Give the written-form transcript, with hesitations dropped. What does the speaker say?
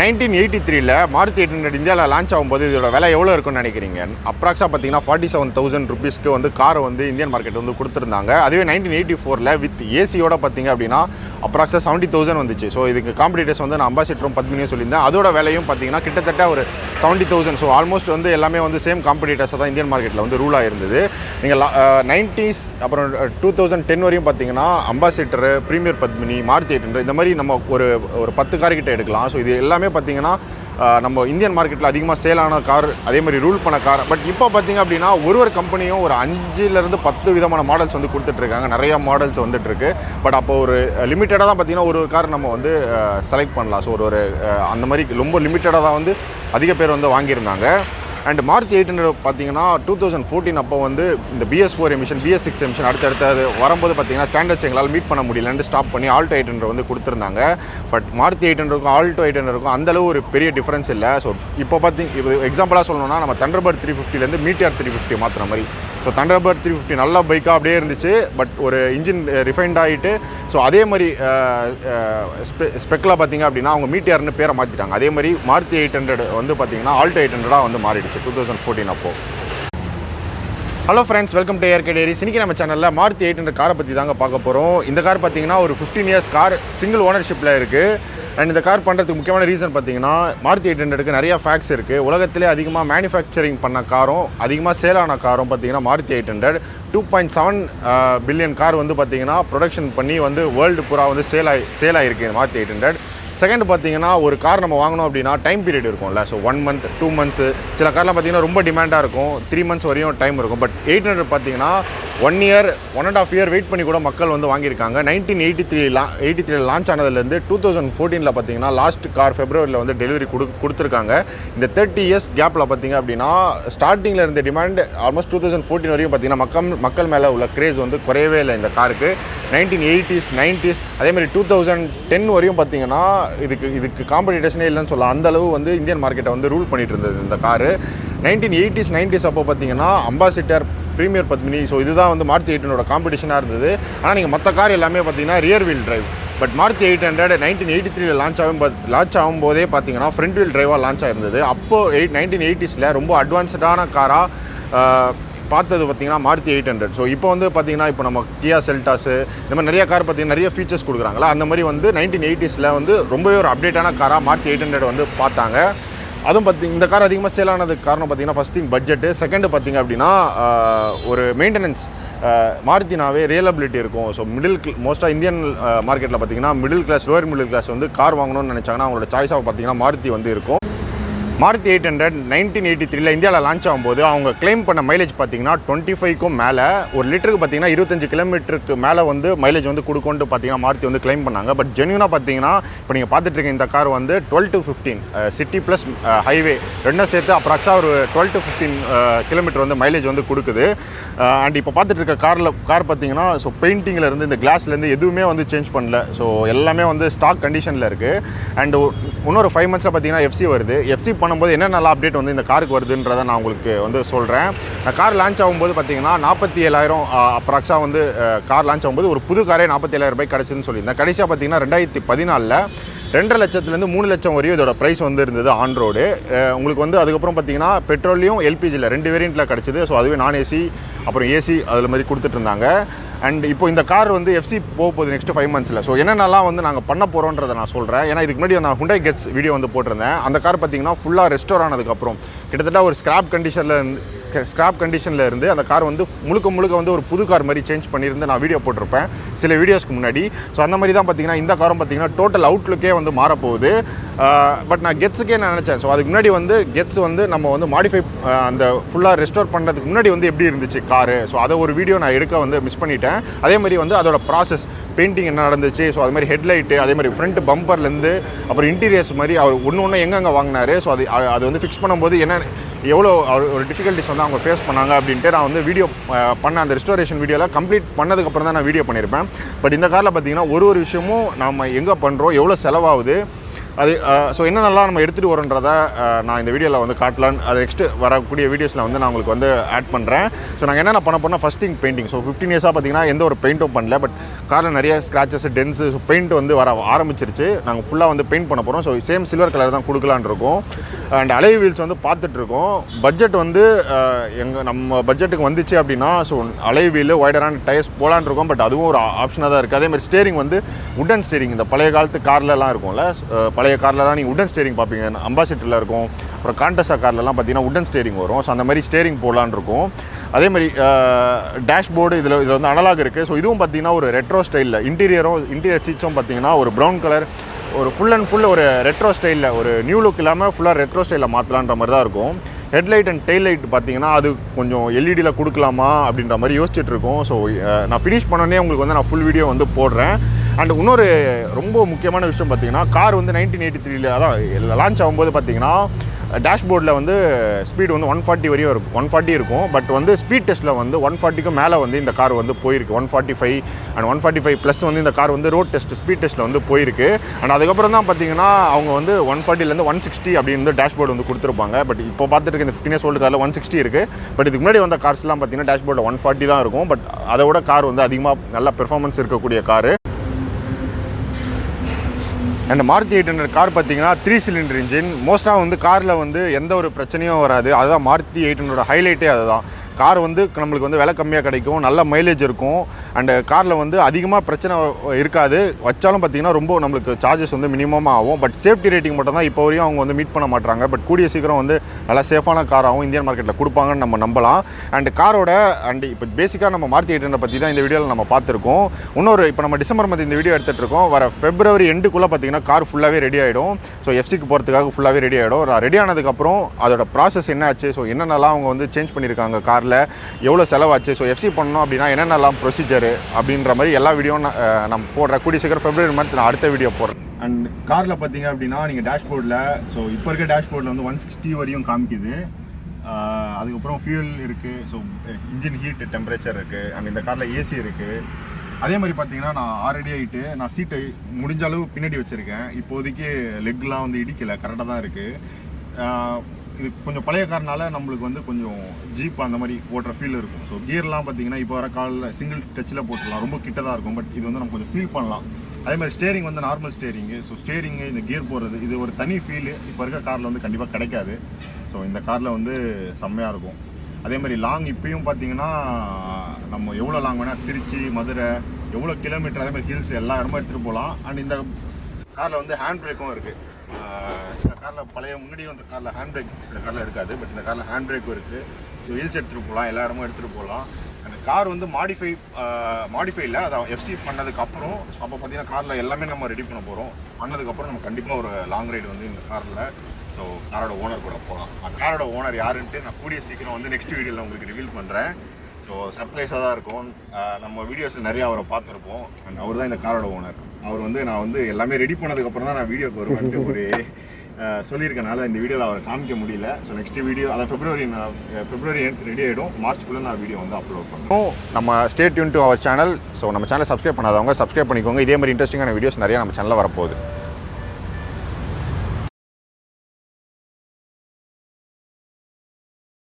1983ல மாருதி 800 இந்தியாவில் லான்ச் ஆகும்போது இதோட விலை எவ்வளோ இருக்குன்னு நினைக்கிறீங்க? அப்ராக்ஸாக பார்த்தீங்கன்னா 47,000 ருபீஸ்க்கு வந்து காரை வந்து இந்தியன் மார்க்கெட் வந்து கொடுத்துருந்தாங்க. அதுவே 1984ல் வித் ஏசியோட பார்த்தீங்க அப்படின்னா அப்ராக்ஸாக 70,000 வந்துச்சு. ஸோ இதுக்கு காம்படிட்டர்ஸ் வந்து நான் அம்பாசிடரும் பத்மினியும் சொல்லியிருந்தேன். அதோட விலையும் பார்த்தீங்கன்னா கிட்டத்தட்ட ஒரு 70,000. ஸோ ஆல்மோஸ்ட் வந்து எல்லாமே வந்து சேம் காம்படிட்டர்ஸாக தான் இந்தியன் மார்க்கெட்டில் வந்து ரூல் ஆகிருந்தது. நீங்கள் 90s அப்புறம் 2010 வரையும் பார்த்தீங்கன்னா அம்பாசிடர், ப்ரீமியர் பத்மினி, மாருதி 800 இந்த மாதிரி நம்ம ஒரு 10 கார் கிட்ட எடுக்கலாம். ஸோ இது எல்லாமே பார்த்தீங்கன்னா நம்ம இந்தியன் மார்க்கெட்டில் அதிகமாக சேலான கார், அதே மாதிரி ரூல் பண்ண கார். பட் இப்போ பார்த்தீங்க அப்படின்னா ஒரு கம்பெனியும் ஒரு 5லேருந்து 10 விதமான மாடல்ஸ் வந்து கொடுத்துட்ருக்காங்க. நிறையா மாடல்ஸ் வந்துட்டுருக்கு. பட் அப்போ ஒரு லிமிட்டடாக தான் பார்த்தீங்கன்னா ஒரு கார் நம்ம வந்து செலக்ட் பண்ணலாம். ஸோ ஒரு அந்த மாதிரி ரொம்ப லிமிட்டடாக தான் வந்து அதிக பேர் வந்து வாங்கியிருந்தாங்க. அண்ட் மாருதி 800 பார்த்தீங்கன்னா 2014 அப்போ வந்து இந்த BS4 எமிஷன், BS6 எமிஷன் அடுத்தடுத்து வரும்போது பார்த்தீங்கன்னா ஸ்டாண்டர்ட்ஸ் எங்களால் மீட் பண்ண முடியலன்னு ஸ்டாப் பண்ணி ஆல்டோ 800 வந்து கொடுத்துருந்தாங்க. பட் மாருதி 800க்கும் ஆல்டோ 800க்கும் அந்தளவு ஒரு பெரிய டிஃப்ரென்ஸ் இல்லை. ஸோ இப்போ இப்போ எக்ஸாம்பிளாக சொல்லணும்னா நம்ம தண்டர்பர்ட் 350லேருந்து மீட்டியார் 350 மாற்றுற மாதிரி. ஸோ தண்டர்பர்ட் 350 நல்ல பைக்காக அப்படியே இருந்துச்சு. பட் ஒரு இன்ஜின் ரிஃபைண்ட் ஆகிட்டு ஸோ அதே மாதிரி ஸ்பெக்கில் பார்த்தீங்க அப்படின்னா அவங்க மீட்டியார்னு பேரை மாற்றிட்டாங்க. அதே மாதிரி மாருதி 800 வந்து பார்த்தீங்கன்னா ஆல்டோ 800 வந்து மாறிடுச்சு 2014 அப்போ. Hello friends, welcome to ARK Diaries. இன்னைக்கு நம்ம சேனலில் மாருதி 800 காரை பற்றி தாங்க பார்க்க போகிறோம். இந்த கார் பார்த்தீங்கன்னா ஒரு 15 இயர்ஸ் கார், சிங்கிள் ஓனர்ஷிப்பில் இருக்குது. அண்ட் இந்த கார் பண்ணுறதுக்கு முக்கியமான ரீசன் பார்த்தீங்கன்னா மாருதி 800க்கு நிறையா ஃபேக்ட்ஸ் இருக்குது. உலகத்திலே அதிகமாக மேனுஃபேக்சரிங் பண்ண காரும் அதிகமாக சேலான காரும் பார்த்தீங்கன்னா மாருதி 800. 2.7 பில்லியன் கார் வந்து பார்த்தீங்கன்னா ப்ரொடக்ஷன் பண்ணி வந்து வேர்ல்டு பூரா வந்து சேல் ஆகிருக்கு மாருதி 800. செகண்ட் பார்த்தீங்கன்னா ஒரு கார் நம்ம வாங்கணும் அப்படின்னா டைம் பீரியட் இருக்கும்ல. ஸோ 1 month 2 months, சில கார்லாம் பார்த்தீங்கன்னா ரொம்ப டிமாண்டாக இருக்கும், 3 months வரையும் டைம் இருக்கும். பட் 800 பார்த்தீங்கன்னா 1 year 1.5 year வெயிட் பண்ணி கூட மக்கள் வந்து வாங்கியிருக்காங்க. 1983 லான்ச் ஆனதுலேருந்து 2014 பார்த்தீங்கன்னா லாஸ்ட் கார் ஃபெப்ரவரியில் வந்து டெலிவரி கொடுத்துருக்காங்க. இந்த 30 years கேப்பில் பார்த்தீங்க அப்படின்னா ஸ்டார்டிங்கில் இருந்த டிமாண்ட் ஆல்மோஸ்ட் 2014 வரையும் பார்த்தீங்கன்னா மக்கள் மேலே உள்ள கிரேஸ் வந்து குறையவே இல்லை இந்த காருக்கு. 1980s 90s அதேமாதிரி 2010 வரையும் பார்த்தீங்கன்னா இதுக்கு காம்படிட்டர்ஸனே இல்லைன்னு சொல்லலாம். அந்தளவு வந்து இந்தியன் மார்க்கெட்டை வந்து ரூல் பண்ணிட்டு இருந்தது இந்த காரு. 1980s 90s அப்போ பார்த்தீங்கன்னா அம்பாசிடர், ப்ரீமியர் பத்மினி, ஸோ இதுதான் வந்து மாருதி 800 காம்படிஷனாக இருந்தது. ஆனால் நீங்கள் மற்ற கார் எல்லாமே பார்த்தீங்கன்னா rear wheel drive. But Maruti 800 1983 launch ஆகும்போதே பார்த்தீங்கன்னா ஃப்ரண்ட் வீல் டிரைவாக லான்ச் ஆகிருந்தது. அப்போது 1980s ரொம்ப அட்வான்ஸ்டான காராக பார்த்தது பார்த்தீங்கன்னா மாருதி 800. ஸோ இப்போ வந்து பார்த்தீங்கன்னா இப்போ நம்ம கியா செல்டாஸு இந்த மாதிரி நிறைய கார் பார்த்தீங்கன்னா நிறைய ஃபீச்சர்ஸ் கொடுக்குறாங்களா. அந்த மாதிரி வந்து 1980s வந்து ரொம்பவே ஒரு அப்டேட்டான காராக மாருதி 800 வந்து பார்த்தாங்க. அதுவும் இந்த கார் அதிகமாக சேல் ஆனதுக்கு காரணம் பார்த்தீங்கன்னா ஃபஸ்ட் திங் பட்ஜெட்டு, செகண்டு பார்த்தீங்க அப்படின்னா ஒரு மெயின்டெனன்ஸ். மாருதினாவே ரியலபிலிட்டி இருக்கும். ஸோ மோஸ்ட்டாக இந்தியன் மார்க்கெட்டில் பார்த்தீங்கன்னா middle class, lower middle class வந்து கார் வாங்கணும்னு நினச்சாங்கன்னா அவங்களோட சாய்ஸாக பார்த்தீங்கன்னா மாருதி வந்து இருக்கும். மாருதி 800 1983 இந்தியாவில் லான்ச் ஆகும்போது அவங்க கிளைம் பண்ண மைலேஜ் பார்த்தீங்கன்னா 25க்கும் மேலே, ஒரு லிட்டருக்கு பார்த்தீங்கன்னா 25 கிலோமீட்டருக்கு மேலே வந்து மைலேஜ் வந்து கொடுக்கும்ட்டு பார்த்தீங்கன்னா மாருதி வந்து கிளைம் பண்ணாங்க. பட் ஜென்யூனாக பார்த்தீங்கன்னா இப்போ நீங்கள் பார்த்துட்டு இருக்க இந்த கார் வந்து 12 to 15 சிட்டி ப்ளஸ் ஹைவே ரெண்டும் சேர்த்து அப்ராக்ஸாக ஒரு 12 to 15 கிலோமீட்டர் வந்து மைலேஜ் வந்து கொடுக்குது. அண்ட் இப்போ பார்த்துட்டு இருக்க கார் பார்த்தீங்கன்னா ஸோ பெயிண்டிங்கிலேருந்து இந்த கிளாஸ்லேருந்து எதுவுமே வந்து சேஞ்ச் பண்ணல. ஸோ எல்லாமே வந்து ஸ்டாக் கண்டிஷனில் இருக்குது. அண்ட் இன்னொரு 5 monthஸில் பார்த்தீங்கன்னா FC வருது. FC பண்ணும்போது என்னென்ன அப்டேட் வந்து இந்த காருக்கு வருதுன்றதை நான் உங்களுக்கு வந்து சொல்கிறேன். கார் லான்ச் ஆகும்போது பார்த்தீங்கன்னா 47,000 அப்ராக்ஸாக வந்து கார் லான்ச் ஆகும்போது ஒரு புது காரே 47,000 ரூபாய் கிடச்சிதுன்னு சொல்லியிருந்தேன். கடைசியாக பார்த்தீங்கன்னா 2014 2.5 லட்சத்துலேருந்து 3 லட்சம் வரையும் இதோட ப்ரைஸ் வந்து இருந்தது ஆன் ரோடு. உங்களுக்கு வந்து அதுக்கப்புறம் பார்த்தீங்கன்னா பெட்ரோல்லையும் LPGயில் 2 வேரியண்ட்டில் கிடச்சிது. ஸோ அதுவே நான் AC அப்புறம் AC அதில் மாதிரி கொடுத்துட்டு இருந்தாங்க. அண்ட் இப்போ இந்த கார் வந்து FC போக போகுது நெக்ஸ்ட் 5 monthஸில். ஸோ என்னென்னலாம் வந்து நாங்கள் பண்ண போகிறோன்றதை நான் சொல்கிறேன். ஏன்னா இதுக்கு முன்னாடி நான் ஹுண்டாய் கெட்ஸ் வீடியோ வந்து போட்டிருந்தேன். அந்த கார் பார்த்தீங்கன்னா ஃபுல்லாக ரெஸ்டோர் ஆனதுக்கப்புறம் கிட்டத்தட்ட ஒரு ஸ்கிராப் கண்டிஷனில் இருந்து அந்த கார் வந்து முழுக்க வந்து ஒரு புது கார் மாதிரி சேஞ்ச் பண்ணியிருந்து நான் வீடியோ போட்டிருப்பேன் சில வீடியோஸ்க்கு முன்னாடி. ஸோ அந்த மாதிரி தான் பார்த்தீங்கன்னா இந்த காரும் பார்த்தீங்கன்னா டோட்டல் அவுட்லுக்கே வந்து மாறப்போகுது. பட் நான் கெட்ஸுக்கே நான் நினச்சேன். ஸோ அதுக்கு முன்னாடி வந்து கெட்ஸ் வந்து நம்ம வந்து மாடிஃபை அந்த ஃபுல்லாக ரெஸ்டோர் பண்ணுறதுக்கு முன்னாடி வந்து எப்படி இருந்துச்சு காரு, ஸோ அதை ஒரு வீடியோ நான் எடுக்க வந்து மிஸ் பண்ணிட்டேன். அதே மாதிரி வந்து அதோட ப்ராசஸ், பெயிண்டிங் என்ன நடந்துச்சு, ஸோ அது மாதிரி ஹெட்லைட்டு, அதே மாதிரி ஃப்ரண்ட் பம்பர்லேருந்து அப்புறம் இன்டீரியர்ஸ் மாதிரி அவர் ஒன்று எங்கெங்கே வாங்கினார், ஸோ அது வந்து ஃபிக்ஸ் பண்ணும்போது எவ்வளோ ஒரு டிஃபிகல்ட்டிஸ் வந்து அவங்க ஃபேஸ் பண்ணாங்க அப்படின்ட்டு நான் வந்து வீடியோ பண்ண அந்த ரெஸ்டோரேஷன் வீடியோவில் கம்ப்ளீட் பண்ணதுக்கப்புறம் தான் நான் வீடியோ பண்ணியிருப்பேன். பட் இந்த காரில் பார்த்தீங்கன்னா ஒரு விஷயமும் நம்ம எங்கே பண்ணுறோம், எவ்வளோ செலவாகுது, அது ஸோ என்னென்னலாம் நம்ம எடுத்துகிட்டு வரோன்றதை நான் இந்த வீடியோவில் வந்து காட்டலான்னு அது நெக்ஸ்ட்டு வரக்கூடிய வீடியோஸில் வந்து நான் உங்களுக்கு வந்து ஆட் பண்ணுறேன். ஸோ நாங்கள் என்னென்ன பண்ண போனால் ஃபஸ்ட் திங் பெயிண்டிங். ஸோ 15 இயர்ஸாக பார்த்தீங்கன்னா எந்த ஒரு பெயிண்ட்டும் பண்ணல. பட் காரில் நிறைய ஸ்க்ராச்சஸ் டென்ஸு ஸோ பெயிண்ட் வந்து வர ஆரம்பிச்சிருச்சு. நாங்கள் ஃபுல்லாக வந்து பெயிண்ட் பண்ண போகிறோம். ஸோ சேம் சில்வர் கலர் தான் கொடுக்கலான் இருக்கோம். அண்ட் அலைவ் வீல்ஸ் வந்து பார்த்துட்ருக்கோம். பட்ஜெட் வந்து நம்ம பட்ஜெட்டுக்கு வந்துச்சு அப்படின்னா ஸோ அலைவ் வீல் வைடரான டயர்ஸ் போலான் இருக்கோம். பட் அதுவும் ஒரு ஆப்ஷனாக தான் இருக்குது. அதேமாதிரி ஸ்டேரிங் வந்து உட்டன் ஸ்டேரிங். இந்த பழைய காலத்து கார்லலாம் இருக்கும்ல, பழைய கார்லலாம் நீங்கள் உட்டன் ஸ்டேரிங் பார்ப்பீங்க. அம்பாசிடரில் இருக்கும், அப்புறம் கான்டஸா கார்லலாம் பார்த்தீங்கன்னா உட்டன் ஸ்டேரிங் வரும். ஸோ அந்த மாதிரி ஸ்டேரிங் போடலான் இருக்கும். அதே மாதிரி டேஷ்போர்டு இதில் வந்து அனலாக் இருக்குது. ஸோ இதுவும் பார்த்தீங்கன்னா ஒரு ரெட்ரோ ஸ்டைலில் இன்டீரியர் சீட்ஸும் பார்த்தீங்கன்னா ஒரு ப்ரௌன் கலர் ஒரு ஃபுல் அண்ட் ஃபுல் ஒரு ரெட்ரோ ஸ்டைலில் ஒரு நியூ லுக் இல்லாமல் ஃபுல்லாக ரெட்ரோ ஸ்டைலில் மாற்றலான்ற மாதிரி தான் இருக்கும். ஹெட்லைட் அண்ட் டெயில் லைட் பார்த்தீங்கன்னா அது கொஞ்சம் எல்இடியில் கொடுக்கலாமா அப்படின்ற மாதிரி யோசிச்சுட்டு இருக்கோம். ஸோ நான் ஃபினிஷ் பண்ணோன்னே உங்களுக்கு வந்து நான் ஃபுல் வீடியோ வந்து போடுறேன். அண்ட் இன்னொரு ரொம்ப முக்கியமான விஷயம் பார்த்தீங்கன்னா கார் வந்து 1983 அதான் லான்ச் ஆகும்போது பார்த்தீங்கன்னா டேஷ்போர்டில் வந்து ஸ்பீடு வந்து 140 வரையும் இருக்கும், 140 இருக்கும். பட் வந்து ஸ்பீட் டெஸ்ட்டில் வந்து 140க்கு மேலே வந்து இந்த கார் வந்து போயிருக்கு. 145 அண்ட் 145 ப்ளஸ் வந்து இந்த கார் வந்து ரோட் டெஸ்ட் ஸ்பீட் டெஸ்ட்டில் வந்து போயிருக்கு. அண்ட் அதுக்கப்புறம் தான் பார்த்தீங்கன்னா அவங்க வந்து 140லேருந்து 160 அப்படின்னு டேஷ்போர்டு வந்து கொடுத்துருப்பாங்க. பட் இப்போ பார்த்துட்டு இருக்க இந்த 15 years old காரில் 160 இருக்குது. பட் இதுக்கு முன்னாடி வந்த கார்ஸ்லாம் பார்த்தீங்கன்னா டேஷ்போர்டில் 140 தான் இருக்கும். பட் அதை விட கார் வந்து அதிகமாக நல்ல பெர்ஃபார்மன்ஸ் இருக்கக்கூடிய காரு. அண்ட் மாருதி 800 கார் பார்த்தீங்கன்னா 3 cylinder இன்ஜின். மோஸ்ட்டாக வந்து காரில் வந்து எந்த ஒரு பிரச்சனையும் வராது. அதுதான் மாருதி 800 ஹைலைட்டே அதுதான். கார் வந்து நம்மளுக்கு வந்து விலை கம்மியாக கிடைக்கும், நல்ல மைலேஜ் இருக்கும். அண்டு காரில் வந்து அதிகமாக பிரச்சனை இருக்காது. வச்சாலும் பார்த்திங்கன்னா ரொம்ப நம்மளுக்கு சார்ஜஸ் வந்து மினிமமாக ஆகும். பட் சேஃப்டி ரேட்டிங் மட்டும் தான் இப்போ வரையும் அவங்க வந்து மீட் பண்ண மாட்டாங்க. பட் கூடிய சீக்கிரம் வந்து நல்லா சேஃபான காராகவும் இந்தியன் மார்க்கெட்டில் கொடுப்பாங்கன்னு நம்ம நம்பலாம். அண்ட் காரோட அண்டு இப்போ பேசிக்காக நம்ம மாருதி 800 பற்றி தான் இந்த வீடியோவில் நம்ம பார்த்துருக்கோம். இன்னொரு இப்போ நம்ம டிசம்பர் மந்த் இந்த வீடியோ எடுத்துகிட்டு இருக்கோம். வர February எண்டுக்குள்ளே பார்த்திங்கன்னா கார் ஃபுல்லாகவே ரெடி ஆகிடும். ஸோ எஃப்சிக்கு போகிறதுக்காக ஃபுல்லாகவே ரெடி ஆகிடும். ரெடி ஆனதுக்கப்புறம் அதோட ப்ராசஸ் என்ன ஆச்சு, ஸோ என்னென்னலாம் அவங்க வந்து சேஞ்ச் பண்ணியிருக்காங்க காரில், எவ்வளோ செலவாச்சு, ஸோ எஃப்சி பண்ணணும் அப்படின்னா என்னென்னலாம் ப்ரொசீஜரு அப்படின்ற மாதிரி எல்லா வீடியோவும் நம்ம போடுறேன். கூடிய சீக்கிரம் February month நான் அடுத்த வீடியோ போடுறேன். அண்ட் காரில் பார்த்தீங்க அப்படின்னா நீங்கள் டேஷ்போர்டில் ஸோ இப்போ இருக்க டேஷ்போர்டில் வந்து 160 வரையும் காமிக்குது. அதுக்கப்புறம் ஃபியூல் இருக்குது, ஸோ இன்ஜின் ஹீட் டெம்பரேச்சர் இருக்குது. அண்ட் இந்த காரில் ஏசி இருக்குது. அதே மாதிரி பார்த்தீங்கன்னா நான் ஆல்ரெடி ஆகிட்டு நான் சீட்டை முடிஞ்ச அளவு பின்னாடி வச்சுருக்கேன். இப்போதைக்கு லெக்லாம் வந்து இடிக்கலை, கரெக்டாக தான் இருக்குது. இது கொஞ்சம் பழைய காரனால நம்மளுக்கு வந்து கொஞ்சம் ஜீப் அந்த மாதிரி ஓட்டுற ஃபீல் இருக்கும். ஸோ கியர்லாம் பார்த்தீங்கன்னா இப்போ வர காலில் சிங்கிள் டச்சில் போட்டுடலாம், ரொம்ப கிட்ட தான் இருக்கும். பட் இது வந்து நம்ம கொஞ்சம் ஃபீல் பண்ணலாம். அதே மாதிரி ஸ்டேரிங் வந்து நார்மல் ஸ்டேரிங்கு. ஸோ ஸ்டேரிங்கு இந்த கியர் போடுறது இது ஒரு தனி ஃபீலு இப்போ இருக்க காரில் வந்து கண்டிப்பாக கிடைக்காது. ஸோ இந்த காரில் வந்து செம்மையாக இருக்கும். அதே மாதிரி லாங் இப்பயும் பார்த்தீங்கன்னா நம்ம எவ்வளோ லாங் வேணால் திருச்சி மதுரை எவ்வளோ கிலோமீட்டர் அதே மாதிரி ஹில்ஸ் எல்லா இடமும் எடுத்துகிட்டு போகலாம். அண்ட் இந்த காரில் வந்து ஹேண்ட் பிரேக்கும் இருக்குது. சில காரில் பழைய முன்னாடி வந்து காரில் ஹேண்ட் பிரேக் சில காரில் இருக்காது. பட் இந்த காரில் ஹேண்ட் பிரேக்கும் இருக்குது. ஸோ ஹில்ஸ் எடுத்துகிட்டு போகலாம், எல்லா இடமும் எடுத்துகிட்டு போகலாம். அந்த கார் வந்து மாடிஃபை இல்லை, அதை எஃப்சி பண்ணதுக்கப்புறம் ஸோ அப்போ பார்த்தீங்கன்னா காரில் எல்லாமே நம்ம ரெடி பண்ண போகிறோம். பண்ணதுக்கப்புறம் நம்ம கண்டிப்பாக ஒரு லாங் ரைடு வந்து இந்த காரில் ஸோ காரோட ஓனர் கூட போகலாம். காரோட ஓனர் யாருன்ட்டு நான் கூடிய சீக்கிரம் வந்து நெக்ஸ்ட் வீடியோவில் உங்களுக்கு ரிவீல் பண்ணுறேன். ஸோ சர்ப்ரைஸாக தான் இருக்கும். நம்ம வீடியோஸில் நிறையா அவரை பார்த்துருப்போம். அண்ட் அவர் தான் இந்த காரோட ஓனர். அவர் வந்து நான் வந்து எல்லாமே ரெடி பண்ணதுக்கப்புறம் தான் நான் வீடியோக்கு வருவேன்ட்டு ஒரு சொல்லியிருக்கனால இந்த வீடியோவில் அவரை காமிக்க முடியல. ஸோ நெக்ஸ்ட் வீடியோ அதை February ரெடி ஆகிடும். மார்ச்க்குள்ளே நான் வீடியோ வந்து அப்லோட் பண்ணுறோம். நம்ம stay tuned to our channel. So நம்ம சேனல் சப்ஸ்கிரைப் பண்ணாதவங்க சப்ஸ்கிரைப் பண்ணிக்கோங்க. இதே மாதிரி இன்ட்ரெஸ்டிங்கான வீடியோஸ் நிறையா நம்ம சேனலில் வரப்போகுது.